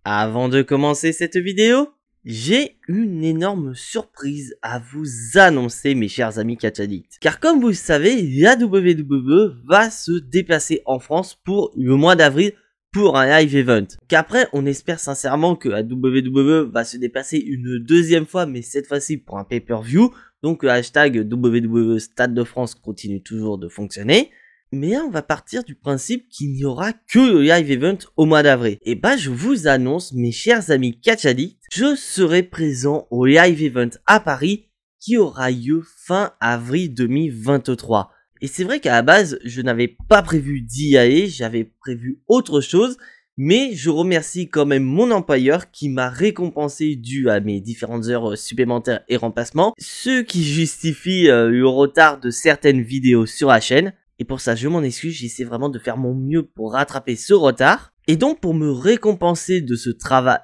Avant de commencer cette vidéo, j'ai une énorme surprise à vous annoncer mes chers amis catch addicts. Car comme vous le savez, la WWE va se déplacer en France pour le mois d'avril pour un live event. Qu'après on espère sincèrement que la WWE va se déplacer une deuxième fois, mais cette fois-ci pour un pay-per-view. Donc le hashtag WWE Stade de France continue toujours de fonctionner. Mais là, on va partir du principe qu'il n'y aura que le live event au mois d'avril. Et bah, je vous annonce, mes chers amis catch addicts, je serai présent au live event à Paris qui aura lieu fin avril 2023. Et c'est vrai qu'à la base, je n'avais pas prévu d'y aller, j'avais prévu autre chose. Mais je remercie quand même mon employeur qui m'a récompensé dû à mes différentes heures supplémentaires et remplacements, ce qui justifie le retard de certaines vidéos sur la chaîne. Et pour ça, je m'en excuse, j'essaie vraiment de faire mon mieux pour rattraper ce retard. Et donc, pour me récompenser de ce travail,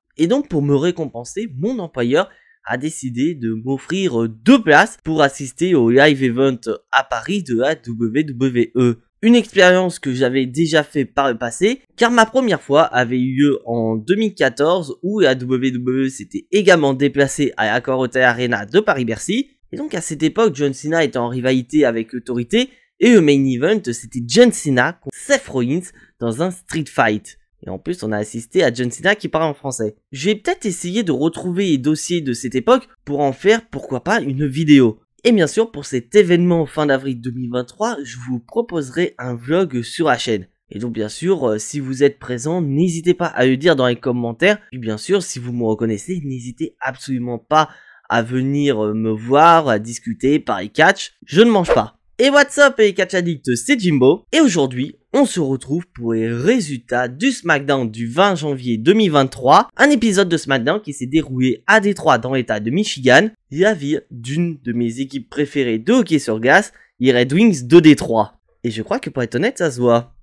mon employeur a décidé de m'offrir 2 places pour assister au live event à Paris de la WWE. Une expérience que j'avais déjà fait par le passé, car ma première fois avait eu lieu en 2014 où la WWE s'était également déplacée à l'Accor Hotel Arena de Paris-Bercy. Et donc à cette époque, John Cena était en rivalité avec l'autorité. Et le main event, c'était John Cena contre Seth Rollins dans un street fight. Et en plus, on a assisté à John Cena qui parle en français. Je vais peut-être essayer de retrouver les dossiers de cette époque pour en faire, pourquoi pas, une vidéo. Et bien sûr, pour cet événement fin d'avril 2023, je vous proposerai un vlog sur la chaîne. Et donc bien sûr, si vous êtes présent, n'hésitez pas à le dire dans les commentaires. Et bien sûr, si vous me reconnaissez, n'hésitez absolument pas à venir me voir, à discuter, parler catch. Je ne mange pas. Et what's up les catch addicts, c'est Jimbo. Et aujourd'hui, on se retrouve pour les résultats du SmackDown du 20 janvier 2023. Un épisode de SmackDown qui s'est déroulé à Détroit dans l'état de Michigan, la ville d'une de mes équipes préférées de hockey sur glace, les Red Wings de Détroit. Et je crois que pour être honnête, ça se voit.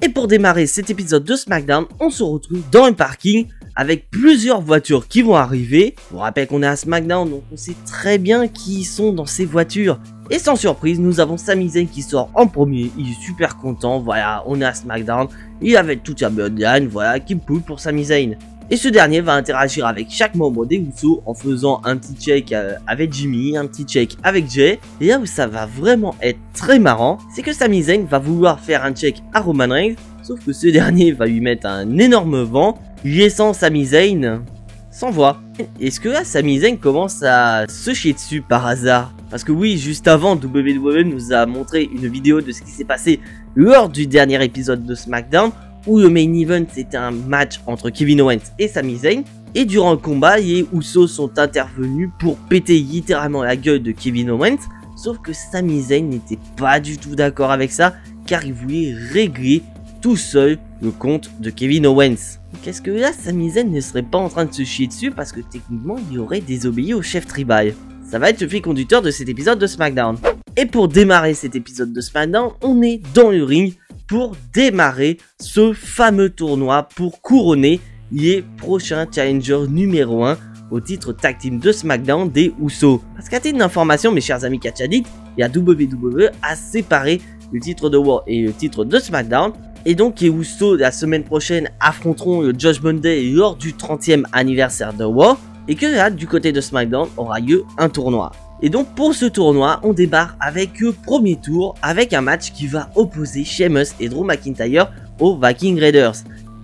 Et pour démarrer cet épisode de SmackDown, on se retrouve dans un parking avec plusieurs voitures qui vont arriver. Je vous rappelle qu'on est à SmackDown, donc on sait très bien qui sont dans ces voitures. Et sans surprise, nous avons Sami Zayn qui sort en premier, il est super content, voilà, on est à SmackDown. Il avait toute sa bloodline, voilà, qui pousse pour Sami Zayn. Et ce dernier va interagir avec chaque membre des Usos en faisant un petit check avec Jimmy, un petit check avec Jay. Et là où ça va vraiment être très marrant, c'est que Sami Zayn va vouloir faire un check à Roman Reigns, sauf que ce dernier va lui mettre un énorme vent, laissant Sami Zayn sans voix. Est-ce que là Sami Zayn commence à se chier dessus par hasard? Parce que oui, juste avant, WWE nous a montré une vidéo de ce qui s'est passé lors du dernier épisode de SmackDown, où le main event c'était un match entre Kevin Owens et Sami Zayn. Et durant le combat, les Usos sont intervenus pour péter littéralement la gueule de Kevin Owens. Sauf que Sami Zayn n'était pas du tout d'accord avec ça, car il voulait régler tout seul le compte de Kevin Owens. Qu'est-ce que là, Sami Zayn ne serait pas en train de se chier dessus parce que techniquement il aurait désobéi au chef tribal. Ça va être le fil conducteur de cet épisode de SmackDown. Et pour démarrer cet épisode de SmackDown, on est dans le ring pour démarrer ce fameux tournoi pour couronner les prochains challengers numéro 1 au titre tag team de SmackDown des Usos. Parce qu'à titre d'information, mes chers amis catch addicts, la WWE a séparé le titre de Raw et le titre de SmackDown. Et donc les Usos la semaine prochaine affronteront le Judgment Day lors du 30e anniversaire de Raw. Et que là, du côté de SmackDown, aura lieu un tournoi. Et donc pour ce tournoi, on débarque avec le premier tour, avec un match qui va opposer Sheamus et Drew McIntyre aux Viking Raiders.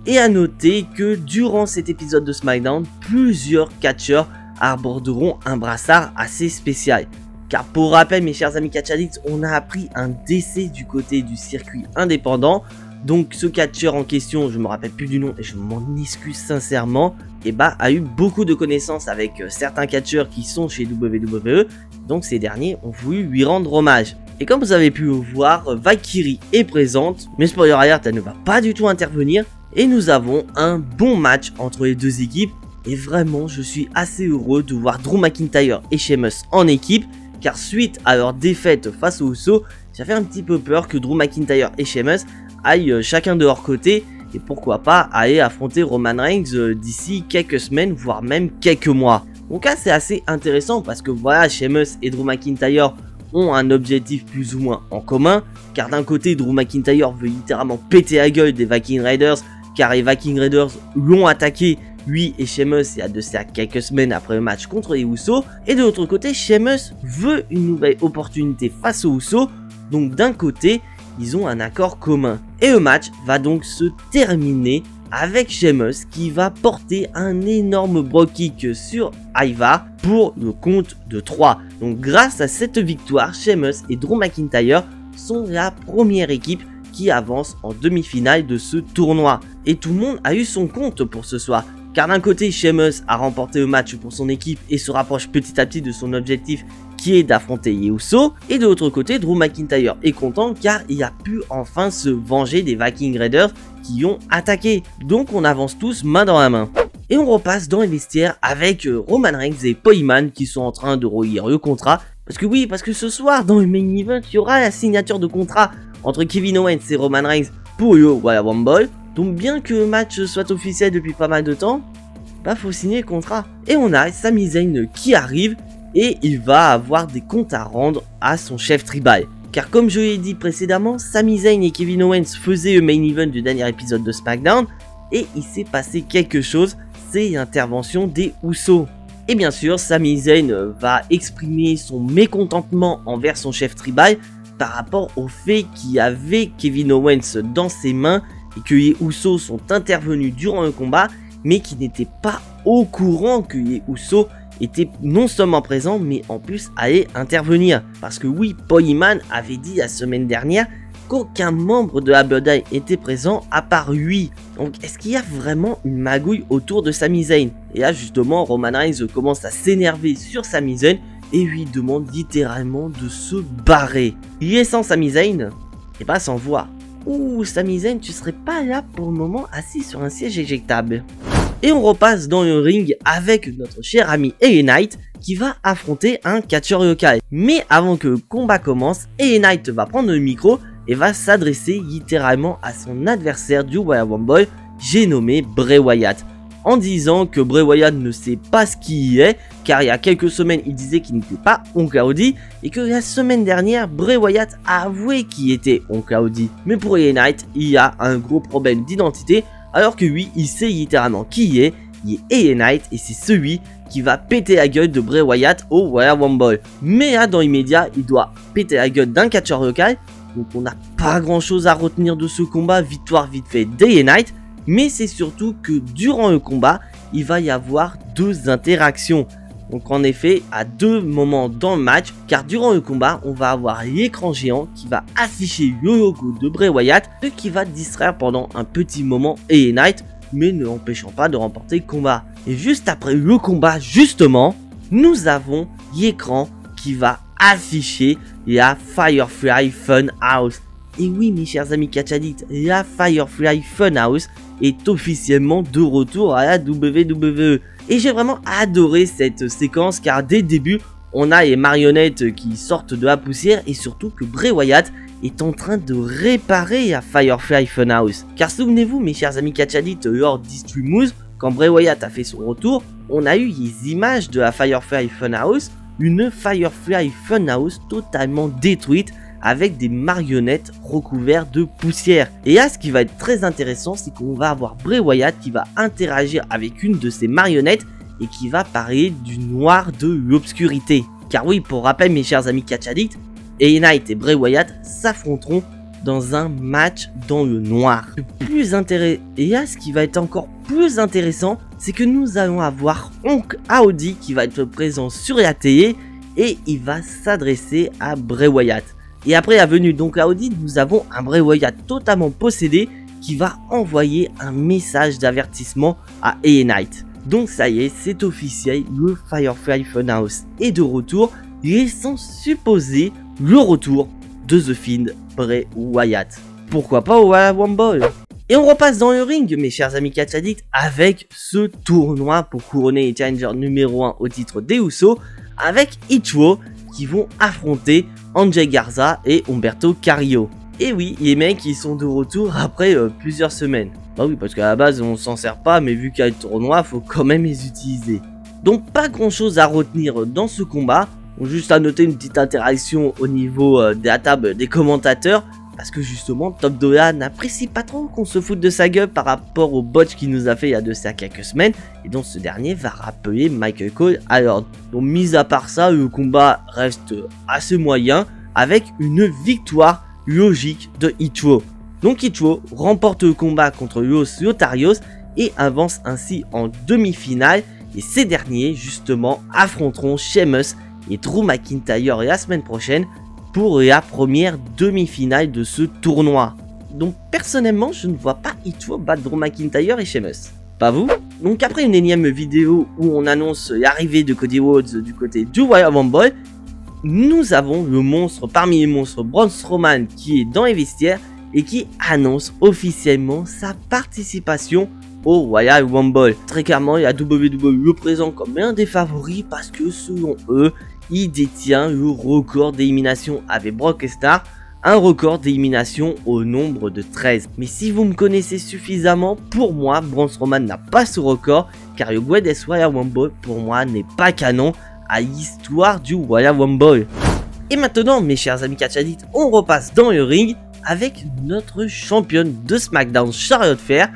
Et à noter que durant cet épisode de SmackDown, plusieurs catcheurs aborderont un brassard assez spécial. Car pour rappel mes chers amis catch addicts, on a appris un décès du côté du circuit indépendant. Donc ce catcheur en question, je me rappelle plus du nom et je m'en excuse sincèrement, et bah a eu beaucoup de connaissances avec certains catcheurs qui sont chez WWE, donc ces derniers ont voulu lui rendre hommage. Et comme vous avez pu le voir, Valkyrie est présente, mais spoiler alert, elle ne va pas du tout intervenir, et nous avons un bon match entre les deux équipes, et vraiment je suis assez heureux de voir Drew McIntyre et Sheamus en équipe, car suite à leur défaite face aux Usos, j'avais un petit peu peur que Drew McIntyre et Sheamus aillent chacun de leur côté et pourquoi pas aller affronter Roman Reigns d'ici quelques semaines voire même quelques mois. Donc là c'est assez intéressant parce que voilà, Sheamus et Drew McIntyre ont un objectif plus ou moins en commun, car d'un côté Drew McIntyre veut littéralement péter la gueule des Viking Raiders, car les Viking Raiders l'ont attaqué, lui et Sheamus, il y a de ça quelques semaines après le match contre les Usos, et de l'autre côté Sheamus veut une nouvelle opportunité face aux Usos, donc d'un côté ils ont un accord commun. Et le match va donc se terminer avec Sheamus qui va porter un énorme brogue kick sur Ivar pour le compte de 3. Donc grâce à cette victoire, Sheamus et Drew McIntyre sont la première équipe qui avance en demi-finale de ce tournoi. Et tout le monde a eu son compte pour ce soir. Car d'un côté, Sheamus a remporté le match pour son équipe et se rapproche petit à petit de son objectif qui est d'affronter les Usos. Et de l'autre côté, Drew McIntyre est content car il a pu enfin se venger des Viking Raiders qui ont attaqué. Donc on avance tous main dans la main. Et on repasse dans les vestiaires avec Roman Reigns et Paul Heyman qui sont en train de relire le contrat. Parce que oui, parce que ce soir dans le main event, il y aura la signature de contrat entre Kevin Owens et Roman Reigns pour le Royal Rumble. Donc bien que le match soit officiel depuis pas mal de temps, bah faut signer le contrat. Et on a Sami Zayn qui arrive et il va avoir des comptes à rendre à son chef tribal. Car comme je l'ai dit précédemment, Sami Zayn et Kevin Owens faisaient le main event du dernier épisode de SmackDown et il s'est passé quelque chose, c'est l'intervention des Usos. Et bien sûr, Sami Zayn va exprimer son mécontentement envers son chef tribal par rapport au fait qu'il y avait Kevin Owens dans ses mains et que les Usos sont intervenus durant le combat, mais qui n'étaient pas au courant que les Usos étaient non seulement présents, mais en plus allaient intervenir. Parce que oui, Paul Heyman avait dit la semaine dernière qu'aucun membre de la Bloodline était présent à part lui. Donc est-ce qu'il y a vraiment une magouille autour de Sami Zayn? Et là justement, Roman Reigns commence à s'énerver sur Sami Zayn et lui demande littéralement de se barrer. Il est sans Sami Zayn, et pas sans voir. Ouh, Sami Zayn, tu serais pas là pour le moment assis sur un siège éjectable. Et on repasse dans le ring avec notre cher ami LA Knight qui va affronter un catcheur local. Mais avant que le combat commence, LA Knight va prendre le micro et va s'adresser littéralement à son adversaire du Royal Rumble, j'ai nommé Bray Wyatt. En disant que Bray Wyatt ne sait pas ce qu'il est, car il y a quelques semaines il disait qu'il n'était pas Oncle Howdy, et que la semaine dernière Bray Wyatt a avoué qu'il était Oncle Howdy. Mais pour LA Knight, il y a un gros problème d'identité, alors que lui, il sait littéralement qui il est LA Knight, et c'est celui qui va péter la gueule de Bray Wyatt au Royal Rumble. Mais là, dans l'immédiat, il doit péter la gueule d'un catcheur local, donc on n'a pas grand chose à retenir de ce combat, victoire vite fait d'LA Knight. Mais c'est surtout que durant le combat, il va y avoir deux interactions. Donc en effet, à deux moments dans le match, car durant le combat, on va avoir l'écran géant qui va afficher le logo de Bray Wyatt, ce qui va distraire pendant un petit moment LA Knight, mais ne l'empêchant pas de remporter le combat. Et juste après le combat, justement, nous avons l'écran qui va afficher la Firefly Funhouse. Et oui, mes chers amis catch addicts, la Firefly Funhouse est officiellement de retour à la WWE. Et j'ai vraiment adoré cette séquence car dès le début, on a les marionnettes qui sortent de la poussière et surtout que Bray Wyatt est en train de réparer la Firefly Funhouse. Car souvenez-vous, mes chers amis catch addicts, lors d'History Moves, quand Bray Wyatt a fait son retour, on a eu les images de la Firefly Funhouse, une Firefly Funhouse totalement détruite, avec des marionnettes recouvertes de poussière. Et là, ce qui va être très intéressant, c'est qu'on va avoir Bray Wyatt qui va interagir avec une de ces marionnettes et qui va parler du noir de l'obscurité. Car oui, pour rappel, mes chers amis catch addicts, LA Knight et Bray Wyatt s'affronteront dans un match dans le noir. Et là, ce qui va être encore plus intéressant, c'est que nous allons avoir Oncle Howdy qui va être présent sur la télé et il va s'adresser à Bray Wyatt. Et après la venue d'Oncle Howdy, nous avons un Bray Wyatt totalement possédé qui va envoyer un message d'avertissement à LA Knight. Donc ça y est, c'est officiel, le Firefly Funhouse est de retour, laissant supposer le retour de The Fiend Bray Wyatt. Pourquoi pas au Royal Rumble? Et on repasse dans le ring, mes chers amis catch addicts, avec ce tournoi pour couronner les challengers numéro 1 au titre des Usos, avec Ichiro qui vont affronter Angel Garza et Humberto Carrillo. Et oui, les mecs ils sont de retour après plusieurs semaines. Bah oui, parce qu'à la base on s'en sert pas, mais vu qu'il y a le tournoi, faut quand même les utiliser. Donc pas grand chose à retenir dans ce combat. Donc juste à noter une petite interaction au niveau de la table des commentateurs. Parce que justement, Top Dollar n'apprécie pas trop qu'on se foute de sa gueule par rapport au botch qu'il nous a fait il y a de ça quelques semaines. Et donc ce dernier va rappeler Michael Cole à l'ordre. Donc mis à part ça, le combat reste assez moyen avec une victoire logique de Ichiro. Donc Ichiro remporte le combat contre Los Lotarios et avance ainsi en demi-finale. Et ces derniers justement affronteront Sheamus et Drew McIntyre la semaine prochaine pour la première demi-finale de ce tournoi. Donc personnellement, je ne vois pas Ichiro battre Drew McIntyre et Sheamus. Pas vous? Donc après une énième vidéo où on annonce l'arrivée de Cody Rhodes du côté du Royal Rumble, nous avons le monstre parmi les monstres, Braun Strowman, qui est dans les vestiaires et qui annonce officiellement sa participation au Royal Rumble. Très clairement, la WWE le présente comme un des favoris parce que selon eux, il détient le record d'élimination avec Brock Lesnar, un record d'élimination au nombre de 13. Mais si vous me connaissez suffisamment, pour moi, Braun Strowman n'a pas ce record, car le Greatest Royal Rumble, pour moi, n'est pas canon à l'histoire du Royal Rumble. Et maintenant, mes chers amis catch addicts, on repasse dans le ring avec notre championne de SmackDown, Charlotte Flair.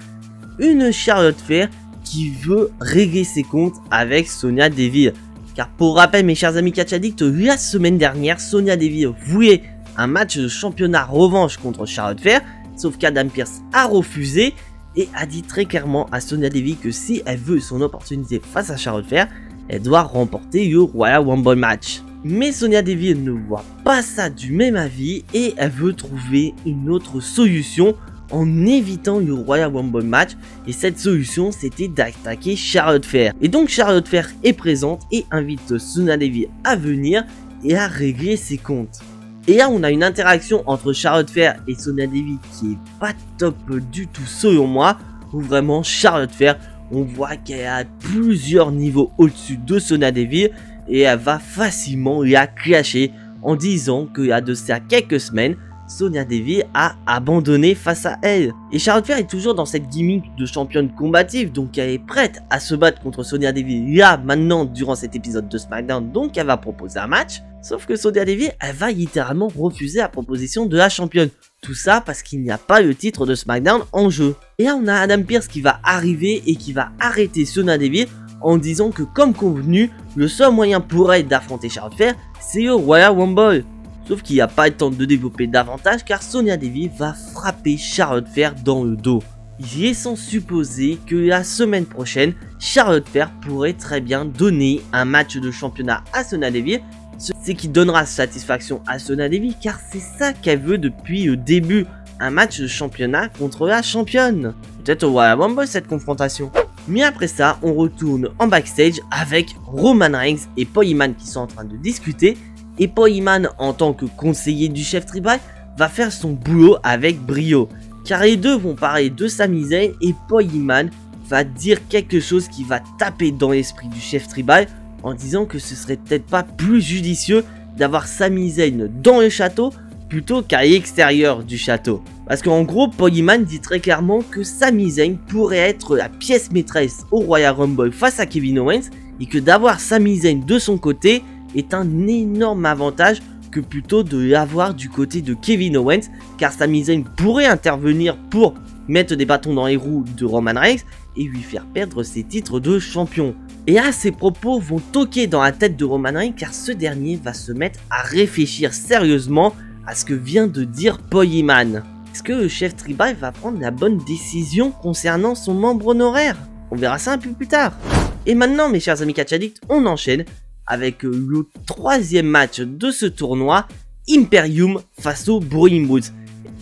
Une Charlotte Flair qui veut régler ses comptes avec Sonya Deville. Car pour rappel, mes chers amis catch addicts, la semaine dernière, Sonya Deville voulait un match de championnat revanche contre Charlotte Flair, sauf qu'Adam Pearce a refusé et a dit très clairement à Sonya Deville que si elle veut son opportunité face à Charlotte Flair, elle doit remporter le Royal Rumble match. Mais Sonya Deville ne voit pas ça du même avis et elle veut trouver une autre solution en évitant le Royal Rumble match, et cette solution c'était d'attaquer Charlotte Flair. Et donc Charlotte Flair est présente et invite Sonya Deville à venir et à régler ses comptes. Et là on a une interaction entre Charlotte Flair et Sonya Deville qui est pas top du tout selon moi, où vraiment Charlotte Flair, on voit qu'elle est à plusieurs niveaux au-dessus de Sonya Deville et elle va facilement la clasher en disant qu'il y a de ça quelques semaines, Sonya Deville a abandonné face à elle. Et Charlotte Flair est toujours dans cette gimmick de championne combative, donc elle est prête à se battre contre Sonya Deville là, maintenant, durant cet épisode de SmackDown, donc elle va proposer un match. Sauf que Sonya Deville, elle va littéralement refuser la proposition de la championne. Tout ça parce qu'il n'y a pas le titre de SmackDown en jeu. Et là on a Adam Pearce qui va arriver et qui va arrêter Sonya Deville en disant que comme convenu, le seul moyen pour elle d'affronter Charlotte Flair, c'est le Royal Rumble. Sauf qu'il n'y a pas le temps de développer davantage car Sonya Deville va frapper Charlotte Flair dans le dos. Il est sans supposer que la semaine prochaine, Charlotte Flair pourrait très bien donner un match de championnat à Sonya Deville. C'est qui donnera satisfaction à Sonya Deville car c'est ça qu'elle veut depuis le début. Un match de championnat contre la championne. Peut-être au Royal Rumble cette confrontation. Mais après ça, on retourne en backstage avec Roman Reigns et Paul Heyman qui sont en train de discuter. Et Paul Heyman, en tant que conseiller du chef tribal, va faire son boulot avec brio. Car les deux vont parler de Sami Zayn et Paul Heyman va dire quelque chose qui va taper dans l'esprit du chef tribal en disant que ce serait peut-être pas plus judicieux d'avoir Sami Zayn dans le château plutôt qu'à l'extérieur du château. Parce qu'en gros, Paul Heyman dit très clairement que Sami Zayn pourrait être la pièce maîtresse au Royal Rumble face à Kevin Owens et que d'avoir Sami Zayn de son côté est un énorme avantage que plutôt de l'avoir du côté de Kevin Owens, car Sami Zayn pourrait intervenir pour mettre des bâtons dans les roues de Roman Reigns et lui faire perdre ses titres de champion. Et là, ces propos vont toquer dans la tête de Roman Reigns car ce dernier va se mettre à réfléchir sérieusement à ce que vient de dire Paul Heyman. Est-ce que le chef tribal va prendre la bonne décision concernant son membre honoraire? On verra ça un peu plus tard. Et maintenant, mes chers amis catch addicts, on enchaîne avec le troisième match de ce tournoi, Imperium face aux Brawling Brutes.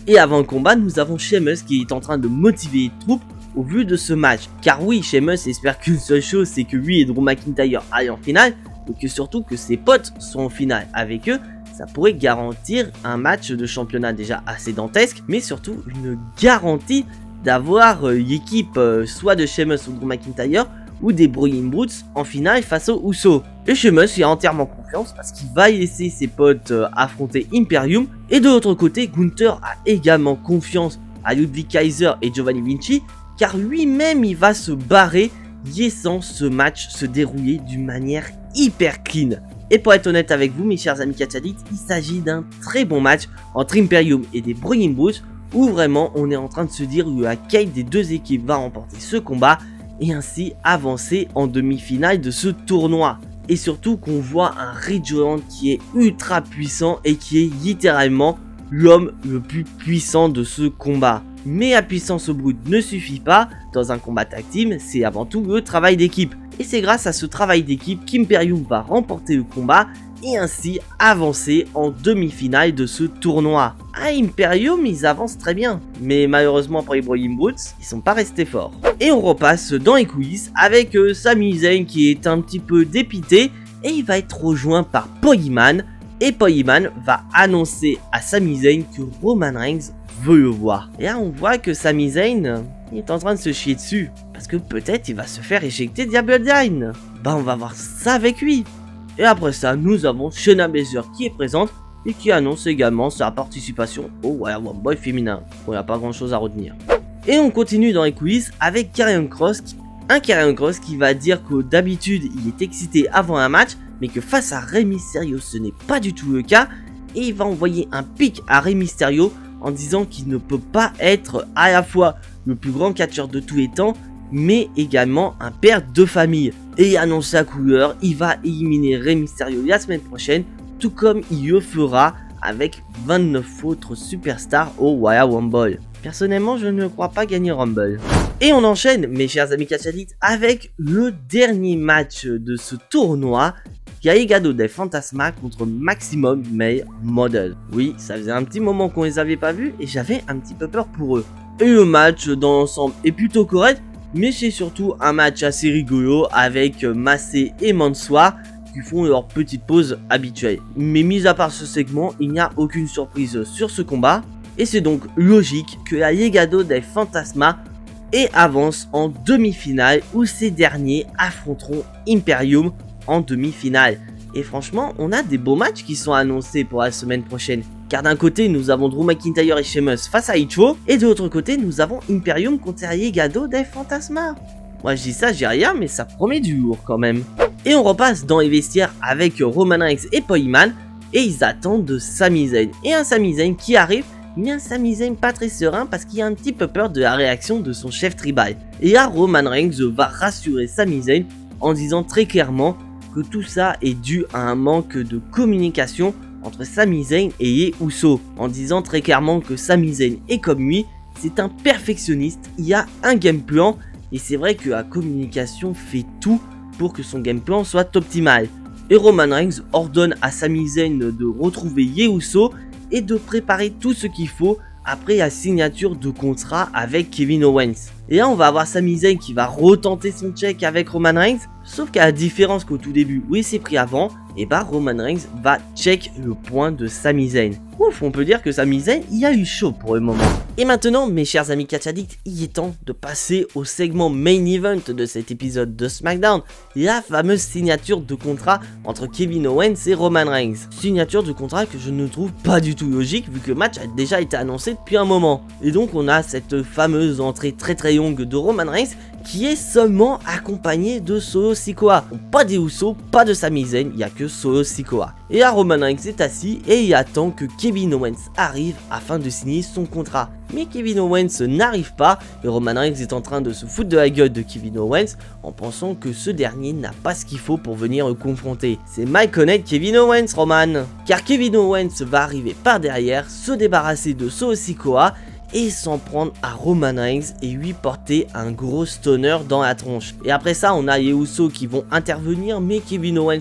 Et avant le combat, nous avons Sheamus qui est en train de motiver les troupes au vu de ce match. Car oui, Sheamus espère qu'une seule chose, c'est que lui et Drew McIntyre aillent en finale, et que surtout que ses potes sont en finale avec eux. Ça pourrait garantir un match de championnat déjà assez dantesque, mais surtout une garantie d'avoir l'équipe soit de Sheamus ou Drew McIntyre, ou des Brawling Brutes en finale face aux Usos. Et Sheamus il a entièrement confiance parce qu'il va laisser ses potes affronter Imperium. Et de l'autre côté, Gunther a également confiance à Ludwig Kaiser et Giovanni Vinci, car lui-même il va se barrer, laissant ce match se dérouler d'une manière hyper clean. Et pour être honnête avec vous mes chers amis Catch Addicts, il s'agit d'un très bon match entre Imperium et des Brawling Brutes, où vraiment on est en train de se dire que laquelle des deux équipes va remporter ce combat et ainsi avancer en demi-finale de ce tournoi. Et surtout qu'on voit un Rejoland qui est ultra puissant et qui est littéralement l'homme le plus puissant de ce combat. Mais la puissance brute ne suffit pas, dans un combat tag team, c'est avant tout le travail d'équipe. Et c'est grâce à ce travail d'équipe qu'Imperium va remporter le combat et ainsi avancer en demi-finale de ce tournoi. À Imperium, ils avancent très bien, mais malheureusement pour les Brawling Brutes, ils sont pas restés forts. Et on repasse dans les coulisses avec Sami Zayn qui est un petit peu dépité et il va être rejoint par Polyman. Et Polyman va annoncer à Sami Zayn que Roman Reigns veut le voir. Et là on voit que Sami Zayn il est en train de se chier dessus, parce que peut-être il va se faire éjecter via Bloodline. Bah on va voir ça avec lui. Et après ça, nous avons Shayna Baszler qui est présente et qui annonce également sa participation au Royal Rumble féminin. Bon, il n'y a pas grand chose à retenir. Et on continue dans les coulisses avec Karrion Kross, Karrion Kross qui va dire que d'habitude il est excité avant un match, mais que face à Rey Mysterio ce n'est pas du tout le cas. Et il va envoyer un pic à Rey Mysterio en disant qu'il ne peut pas être à la fois le plus grand catcheur de tous les temps, mais également un père de famille. Et annonce sa couleur, il va éliminer Rey Mysterio la semaine prochaine, tout comme il le fera avec 29 autres superstars au Royal Rumble. Personnellement, je ne crois pas gagner Rumble. Et on enchaîne, mes chers amis Catch Addicts, avec le dernier match de ce tournoi. Il y a Legado del Fantasma contre Maximum Male Model. Oui, ça faisait un petit moment qu'on les avait pas vus et j'avais un petit peu peur pour eux. Et le match dans l'ensemble est plutôt correct, mais c'est surtout un match assez rigolo avec Massé et Mansoir qui font leur petite pause habituelle. Mais mis à part ce segment, il n'y a aucune surprise sur ce combat. Et c'est donc logique que la Legado del Fantasma avance en demi-finale où ces derniers affronteront Imperium en demi-finale. Et franchement, on a des beaux matchs qui sont annoncés pour la semaine prochaine. Car d'un côté, nous avons Drew McIntyre et Sheamus face à Icho. Et de l'autre côté, nous avons Imperium contre la Legado del Fantasma. Moi je dis ça, j'ai rien, mais ça promet du lourd quand même. Et on repasse dans les vestiaires avec Roman Reigns et Polyman. Et ils attendent de Sami Zayn. Et un Sami Zayn qui arrive, mais un Sami Zayn pas très serein parce qu'il a un petit peu peur de la réaction de son chef tribal. Et là, Roman Reigns va rassurer Sami Zayn en disant très clairement que tout ça est dû à un manque de communication entre Sami Zayn et les Usos, en disant très clairement que Sami Zayn est comme lui, c'est un perfectionniste, il y a un game plan et c'est vrai que la communication fait tout pour que son game plan soit optimal. Et Roman Reigns ordonne à Sami Zayn de retrouver les Usos et de préparer tout ce qu'il faut après la signature de contrat avec Kevin Owens. Et là on va avoir Sami Zayn qui va retenter son check avec Roman Reigns, sauf qu'à la différence qu'au tout début où il s'est pris avant, et bah Roman Reigns va check le point de Sami Zayn. Ouf, on peut dire que Sami Zayn y a eu chaud pour le moment. Et maintenant mes chers amis Catch Addicts, il est temps de passer au segment main event de cet épisode de SmackDown, la fameuse signature de contrat entre Kevin Owens et Roman Reigns. Signature de contrat que je ne trouve pas du tout logique vu que le match a déjà été annoncé depuis un moment. Et donc on a cette fameuse entrée très longue de Roman Reigns qui est seulement accompagné de Solo Sikoa. Pas des Usos, pas de Sami Zayn, il n'y a que Solo Sikoa. Et là Roman Reigns est assis et il attend que Kevin Owens arrive afin de signer son contrat. Mais Kevin Owens n'arrive pas et Roman Reigns est en train de se foutre de la gueule de Kevin Owens en pensant que ce dernier n'a pas ce qu'il faut pour venir le confronter. C'est mal connaître Kevin Owens, Roman. Car Kevin Owens va arriver par derrière, se débarrasser de Solo Sikoa et s'en prendre à Roman Reigns et lui porter un gros stunner dans la tronche. Et après ça, on a les Usos qui vont intervenir, mais Kevin Owens,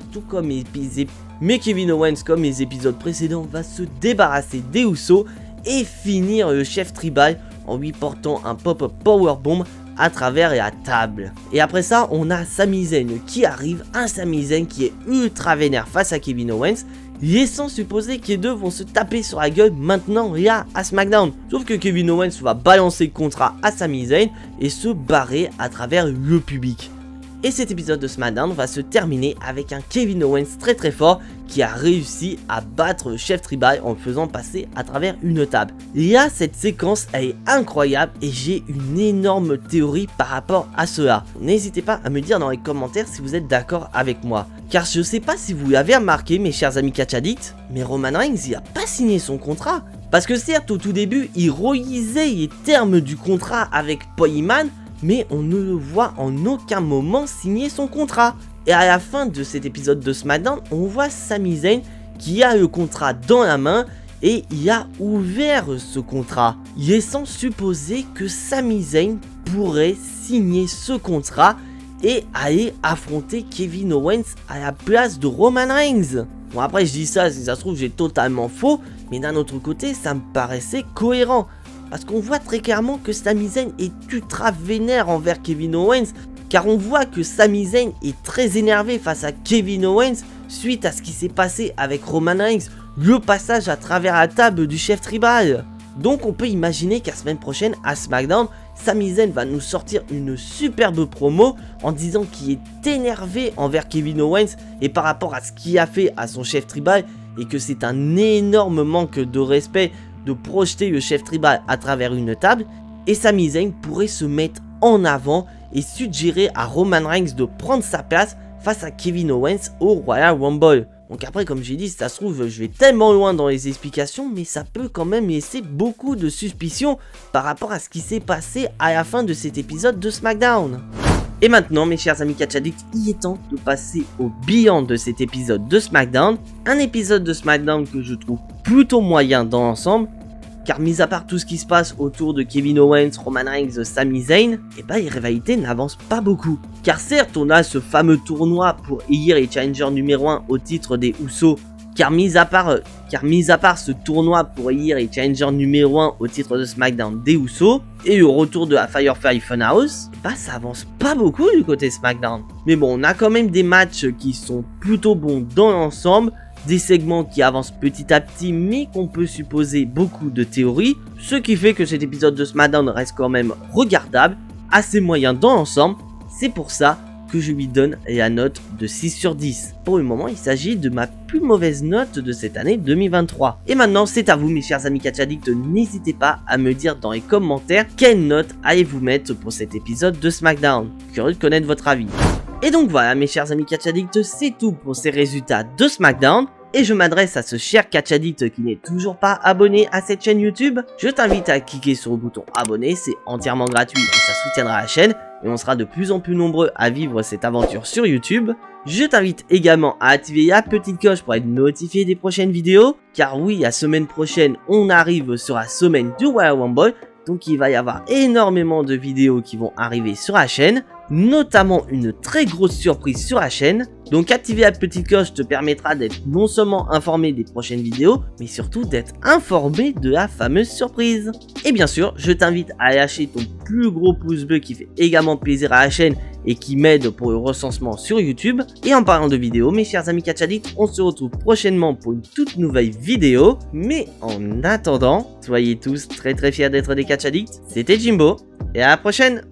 comme les épisodes précédents, va se débarrasser des Usos et finir le chef tribal en lui portant un pop-up powerbomb à travers la table. Et après ça, on a Sami Zayn qui arrive, un Sami Zayn qui est ultra vénère face à Kevin Owens, laissant supposer que les deux vont se taper sur la gueule maintenant là à SmackDown. Sauf que Kevin Owens va balancer le contrat à Sami Zayn et se barrer à travers le public. Et cet épisode de SmackDown va se terminer avec un Kevin Owens très fort qui a réussi à battre le chef tribal en le faisant passer à travers une table. Cette séquence elle est incroyable et j'ai une énorme théorie par rapport à cela. N'hésitez pas à me dire dans les commentaires si vous êtes d'accord avec moi. Car je sais pas si vous l'avez remarqué mes chers amis catch addicts, mais Roman Reigns il a pas signé son contrat. Parce que certes au tout début il relisait les termes du contrat avec Paul Heyman, mais on ne le voit en aucun moment signer son contrat. Et à la fin de cet épisode de SmackDown, on voit Sami Zayn qui a le contrat dans la main et il a ouvert ce contrat, laissant supposer que Sami Zayn pourrait signer ce contrat et aller affronter Kevin Owens à la place de Roman Reigns. Bon après je dis ça, si ça se trouve j'ai totalement faux, mais d'un autre côté ça me paraissait cohérent. Parce qu'on voit très clairement que Sami Zayn est ultra vénère envers Kevin Owens. Car on voit que Sami Zayn est très énervé face à Kevin Owens suite à ce qui s'est passé avec Roman Reigns. Le passage à travers la table du chef tribal. Donc on peut imaginer qu'à semaine prochaine à SmackDown, Sami Zayn va nous sortir une superbe promo en disant qu'il est énervé envers Kevin Owens et par rapport à ce qu'il a fait à son chef tribal et que c'est un énorme manque de respect de projeter le chef tribal à travers une table, et Sami Zayn pourrait se mettre en avant et suggérer à Roman Reigns de prendre sa place face à Kevin Owens au Royal Rumble. Donc après comme j'ai dit, si ça se trouve je vais tellement loin dans les explications, mais ça peut quand même laisser beaucoup de suspicions par rapport à ce qui s'est passé à la fin de cet épisode de SmackDown. Et maintenant mes chers amis catch addicts, il est temps de passer au bilan de cet épisode de SmackDown. Un épisode de SmackDown que je trouve plutôt moyen dans l'ensemble, car mis à part tout ce qui se passe autour de Kevin Owens, Roman Reigns, Sami Zayn, et bah les rivalités n'avancent pas beaucoup. Car certes on a ce fameux tournoi pour élire les challengers numéro 1 au titre des Usos, car mis à part ce tournoi pour élire les challengers numéro 1 au titre de SmackDown des Usos, et le retour de la Firefly Funhouse, bah ça avance pas beaucoup du côté SmackDown. Mais bon, on a quand même des matchs qui sont plutôt bons dans l'ensemble, des segments qui avancent petit à petit mais qu'on peut supposer beaucoup de théories, ce qui fait que cet épisode de SmackDown reste quand même regardable, assez moyen dans l'ensemble. C'est pour ça que je lui donne la note de 6 sur 10. Pour le moment, il s'agit de ma plus mauvaise note de cette année 2023. Et maintenant, c'est à vous mes chers amis catch addicts, n'hésitez pas à me dire dans les commentaires quelle note allez-vous mettre pour cet épisode de SmackDown. Curieux de connaître votre avis. Et donc voilà mes chers amis catch addicts, c'est tout pour ces résultats de SmackDown. Et je m'adresse à ce cher catch addict qui n'est toujours pas abonné à cette chaîne YouTube. Je t'invite à cliquer sur le bouton abonner, c'est entièrement gratuit et ça soutiendra la chaîne. Et on sera de plus en plus nombreux à vivre cette aventure sur YouTube. Je t'invite également à activer la petite cloche pour être notifié des prochaines vidéos. Car oui, la semaine prochaine, on arrive sur la semaine du Royal Rumble. Donc il va y avoir énormément de vidéos qui vont arriver sur la chaîne, notamment une très grosse surprise sur la chaîne. Donc activer la petite cloche te permettra d'être non seulement informé des prochaines vidéos, mais surtout d'être informé de la fameuse surprise. Et bien sûr, je t'invite à lâcher ton plus gros pouce bleu qui fait également plaisir à la chaîne et qui m'aide pour le recensement sur YouTube. Et en parlant de vidéos, mes chers amis catch addicts, on se retrouve prochainement pour une toute nouvelle vidéo. Mais en attendant, soyez tous très fiers d'être des catch addicts. C'était Jimbo et à la prochaine.